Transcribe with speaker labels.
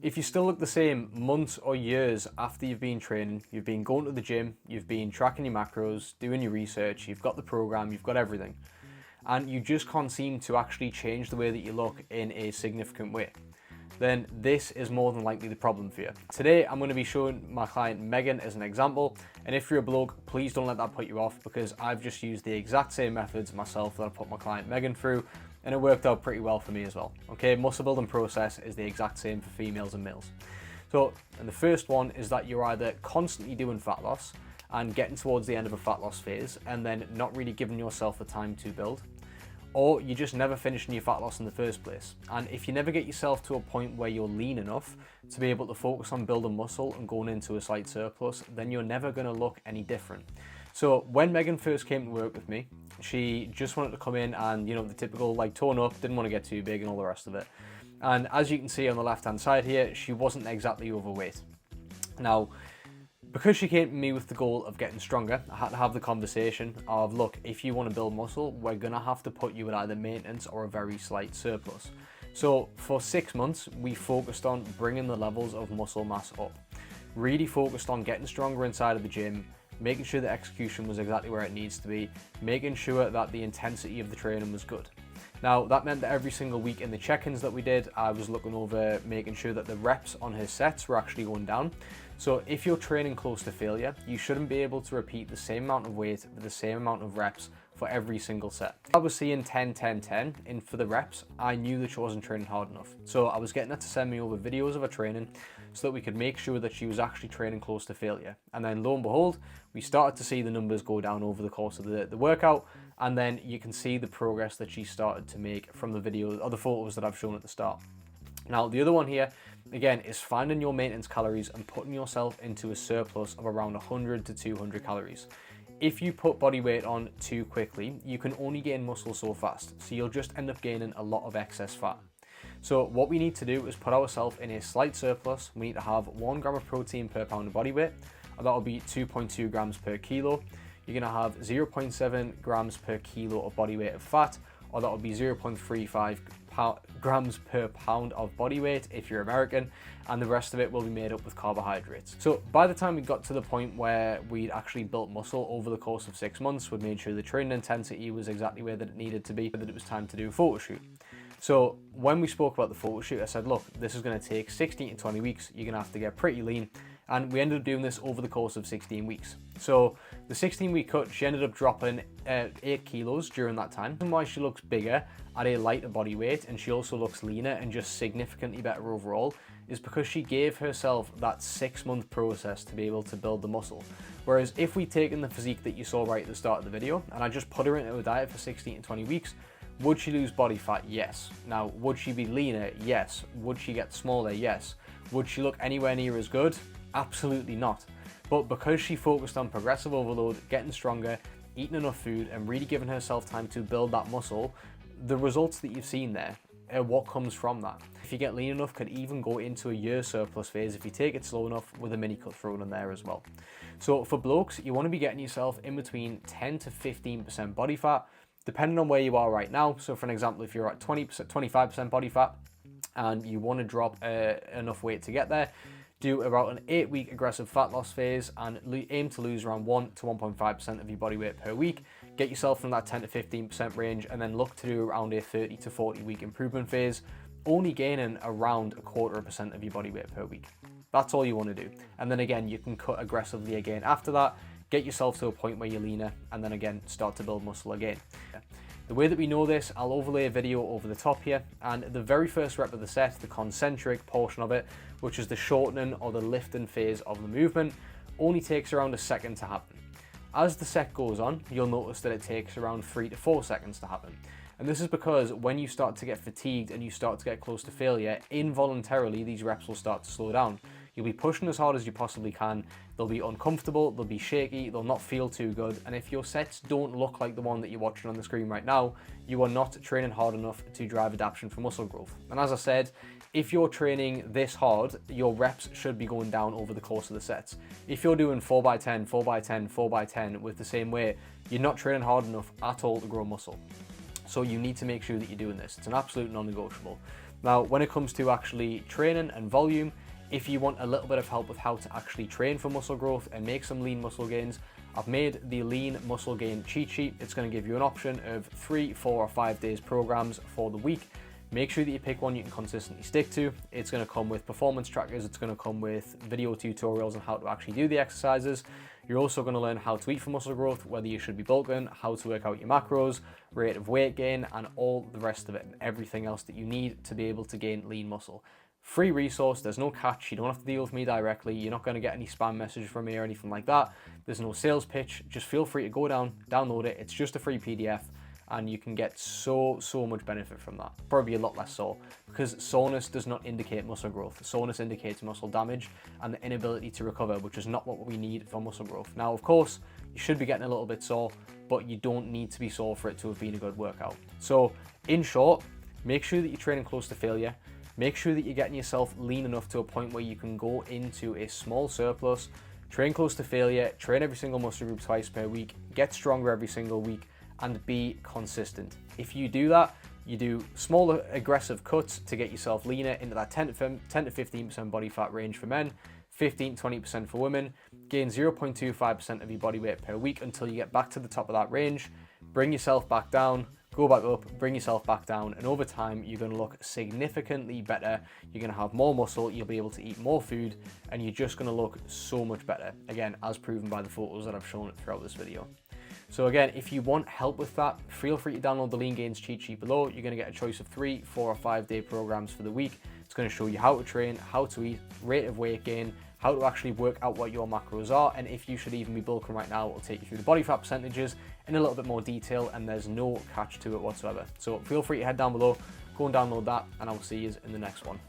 Speaker 1: If you still look the same months or years after you've been training, you've been going to the gym, you've been tracking your macros, doing your research, you've got the program, you've got everything, and you just can't seem to actually change the way that you look in a significant way, then this is more than likely the problem for you. Today, I'm going to be showing my client Megan as an example, and if you're a bloke, please don't let that put you off, because I've just used the exact same methods myself that I put my client Megan through, and it worked out pretty well for me as well. Okay, muscle building process is the exact same for females and males. So, and the first one is that you're either constantly doing fat loss and getting towards the end of a fat loss phase and then not really giving yourself the time to build, or you just never finishing your fat loss in the first place. And if you never get yourself to a point where you're lean enough to be able to focus on building muscle and going into a slight surplus, then you're never going to look any different. So when Megan first came to work with me, she just wanted to come in and, the typical like tone up, didn't want to get too big and all the rest of it. And as you can see on the left hand side here, she wasn't exactly overweight. Now, because she came to me with the goal of getting stronger, I had to have the conversation of, look, if you want to build muscle, we're going to have to put you at either maintenance or a very slight surplus. So for 6 months, we focused on bringing the levels of muscle mass up. Really focused on getting stronger inside of the gym, making sure the execution was exactly where it needs to be, making sure that the intensity of the training was good. Now, that meant that every single week in the check-ins that we did, I was looking over making sure that the reps on her sets were actually going down. So if you're training close to failure, you shouldn't be able to repeat the same amount of weight with the same amount of reps for every single set. If I was seeing 10, 10, 10 in for the reps, I knew that she wasn't training hard enough. So I was getting her to send me over videos of her training so that we could make sure that she was actually training close to failure. And then lo and behold, we started to see the numbers go down over the course of the workout. And then you can see the progress that she started to make from the videos or the photos that I've shown at the start. Now, the other one here, again, is finding your maintenance calories and putting yourself into a surplus of around 100 to 200 calories. If you put body weight on too quickly, you can only gain muscle so fast, so you'll just end up gaining a lot of excess fat. So what we need to do is put ourselves in a slight surplus. We need to have 1 gram of protein per pound of body weight, and that'll be 2.2 grams per kilo. You're gonna have 0.7 grams per kilo of body weight of fat, or that would be 0.35 grams per pound of body weight if you're American, and the rest of it will be made up with carbohydrates. So by the time we got to the point where we'd actually built muscle over the course of 6 months, we'd made sure the training intensity was exactly where that it needed to be, that it was time to do a photo shoot. So when we spoke about the photo shoot, I said, look, this is going to take 16 to 20 weeks. You're going to have to get pretty lean. And we ended up doing this over the course of 16 weeks. So the 16-week cut, she ended up dropping 8 kilos during that time. And why she looks bigger at a lighter body weight, and she also looks leaner and just significantly better overall, is because she gave herself that 6-month process to be able to build the muscle. Whereas if we'd taken the physique that you saw right at the start of the video, and I just put her into a diet for 16 to 20 weeks, would she lose body fat? Yes. Now, would she be leaner? Yes. Would she get smaller? Yes. Would she look anywhere near as good? Absolutely not. But because she focused on progressive overload, getting stronger, eating enough food, and really giving herself time to build that muscle, the results that you've seen there are what comes from that. If you get lean enough, could even go into a year surplus phase if you take it slow enough, with a mini cut thrown in there as well. So for blokes, you want to be getting yourself in between 10 to 15% body fat, depending on where you are right now. So for an example, if you're at 20%, 25% body fat, and you want to drop enough weight to get there, do about an 8-week aggressive fat loss phase and aim to lose around 1 to 1.5% of your body weight per week. Get yourself in that 10 to 15% range, and then look to do around a 30 to 40 week improvement phase, only gaining around 0.25% of your body weight per week. That's all you want to do. And then again, you can cut aggressively again after that, get yourself to a point where you're leaner, and then again, start to build muscle again. The way that we know this, I'll overlay a video over the top here, and the very first rep of the set, the concentric portion of it, which is the shortening or the lifting phase of the movement, only takes around a second to happen. As the set goes on, you'll notice that it takes around 3 to 4 seconds to happen. And this is because when you start to get fatigued and you start to get close to failure, involuntarily these reps will start to slow down. You'll be pushing as hard as you possibly can, they'll be uncomfortable, they'll be shaky, they'll not feel too good, and if your sets don't look like the one that you're watching on the screen right now, you are not training hard enough to drive adaptation for muscle growth. And as I said, if you're training this hard, your reps should be going down over the course of the sets. If you're doing 4x10, 4x10, 4x10 with the same weight, you're not training hard enough at all to grow muscle. So you need to make sure that you're doing this. It's an absolute non-negotiable. Now, when it comes to actually training and volume, if you want a little bit of help with how to actually train for muscle growth and make some lean muscle gains, I've made the lean muscle gain cheat sheet. It's going to give you an option of 3, 4, or 5 days programs for the week. Make sure that you pick one you can consistently stick to. It's going to come with performance trackers. It's going to come with video tutorials on how to actually do the exercises. You're also going to learn how to eat for muscle growth, whether you should be bulking, how to work out your macros, rate of weight gain, and all the rest of it, and everything else that you need to be able to gain lean muscle. Free resource, there's no catch, you don't have to deal with me directly, you're not going to get any spam message from me or anything like that. There's no sales pitch, just feel free to go down, download it, it's just a free PDF, and you can get so much benefit from that. Probably a lot less sore, because soreness does not indicate muscle growth. Soreness indicates muscle damage and the inability to recover, which is not what we need for muscle growth. Now, of course, you should be getting a little bit sore, but you don't need to be sore for it to have been a good workout. So, in short, make sure that you're training close to failure. Make sure that you're getting yourself lean enough to a point where you can go into a small surplus, train close to failure, train every single muscle group twice per week, get stronger every single week, and be consistent. If you do that, you do smaller aggressive cuts to get yourself leaner into that 10 to 15% body fat range for men, 15-20% for women, gain 0.25% of your body weight per week until you get back to the top of that range, bring yourself back down, go back up, bring yourself back down, and over time you're going to look significantly better. You're going to have more muscle, you'll be able to eat more food, and you're just going to look so much better. Again, as proven by the photos that I've shown throughout this video. So again, if you want help with that, feel free to download the Lean Gains cheat sheet below. You're going to get a choice of 3, 4, or 5 day programs for the week. It's going to show you how to train, how to eat, rate of weight gain, how to actually work out what your macros are, and if you should even be bulking right now. It'll take you through the body fat percentages in a little bit more detail, and there's no catch to it whatsoever. So feel free to head down below, go and download that, and I will see you in the next one.